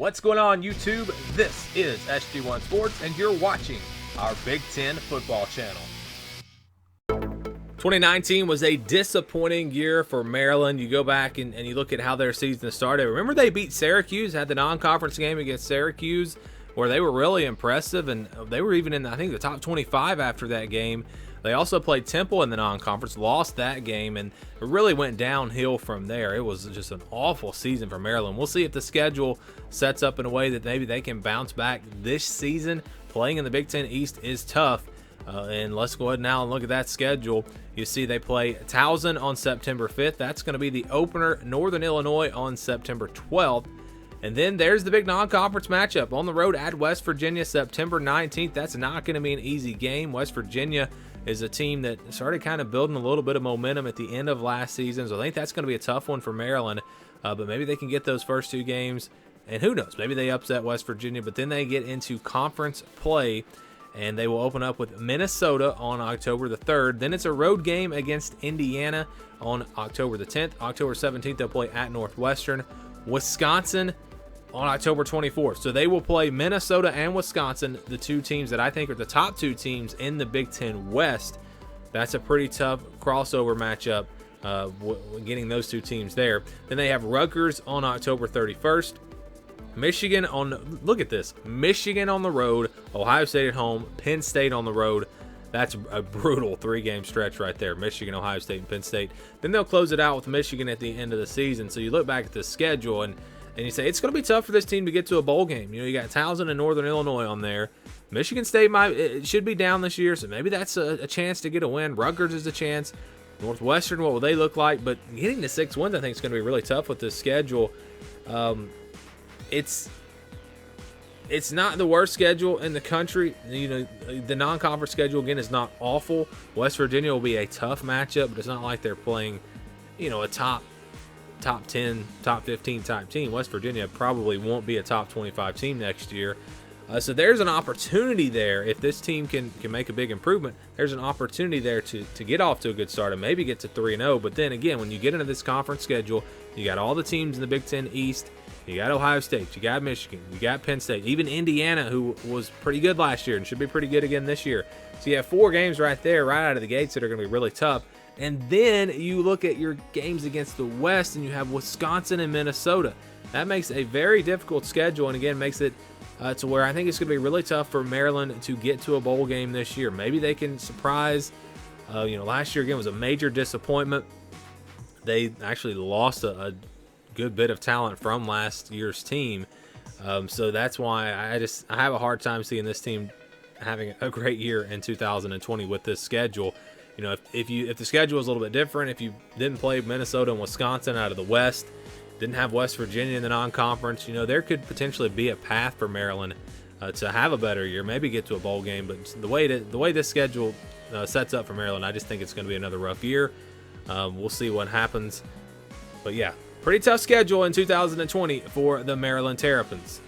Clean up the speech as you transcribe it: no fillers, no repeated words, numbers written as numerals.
What's going on, YouTube? This is SG1 Sports, and you're watching our Big Ten football channel. 2019 was a disappointing year for Maryland. You go back and you look at how their season started. Remember, they beat Syracuse, had the non-conference game against Syracuse, where they were really impressive, and they were even in, I think, the top 25 after that game. They also played Temple in the non-conference, lost that game, and it really went downhill from there. It was just an awful season for Maryland. We'll see if the schedule sets up in a way that maybe they can bounce back this season. Playing in the Big Ten East is tough, and let's go ahead now and look at that schedule. You see they play Towson on September 5th. That's going to be the opener. Northern Illinois on September 12th. And then there's the big non-conference matchup on the road at West Virginia, September 19th. That's not going to be an easy game. West Virginia is a team that started kind of building a little bit of momentum at the end of last season. So I think that's going to be a tough one for Maryland. But maybe they can get those first two games. And who knows, maybe they upset West Virginia. But then they get into conference play, and they will open up with Minnesota on October the 3rd. Then it's a road game against Indiana on October the 10th. October 17th, they'll play at Northwestern. Wisconsin on October 24th. So they will play Minnesota and Wisconsin, the two teams that I think are the top two teams in the Big Ten West. That's a pretty tough crossover matchup, getting those two teams there. Then they have Rutgers on October 31st. Michigan on, look at this, Michigan on the road, Ohio State at home, Penn State on the road. That's a brutal three-game stretch right there, Michigan, Ohio State, and Penn State. Then they'll close it out with Michigan at the end of the season. So you look back at the schedule and you say it's going to be tough for this team to get to a bowl game. You know, you got Towson and Northern Illinois on there. Michigan State should be down this year, so maybe that's a chance to get a win. Rutgers is a chance. Northwestern, what will they look like? But getting to 6 wins, I think, is going to be really tough with this schedule. It's not the worst schedule in the country. You know, the non-conference schedule, again, is not awful. West Virginia will be a tough matchup, but it's not like they're playing, you know, a top 10, top 15 type team. West Virginia probably won't be a top 25 team next year. So there's an opportunity there. If this team can make a big improvement, there's an opportunity there to get off to a good start and maybe get to 3-0. But then again, when you get into this conference schedule, you got all the teams in the Big Ten East. You got Ohio State, you got Michigan, you got Penn State, even Indiana, who was pretty good last year and should be pretty good again this year. So you have 4 games right there, right out of the gates, that are going to be really tough. And then you look at your games against the West, and you have Wisconsin and Minnesota. That makes a very difficult schedule, and again, makes it to where I think it's going to be really tough for Maryland to get to a bowl game this year. Maybe they can surprise. Last year, again, was a major disappointment. They actually lost a good bit of talent from last year's team. So that's why I have a hard time seeing this team having a great year in 2020 with this schedule. You know, if the schedule was a little bit different, if you didn't play Minnesota and Wisconsin out of the West, didn't have West Virginia in the non-conference, you know, there could potentially be a path for Maryland to have a better year, maybe get to a bowl game. But the way this schedule sets up for Maryland, I just think it's going to be another rough year. We'll see what happens. But yeah, pretty tough schedule in 2020 for the Maryland Terrapins.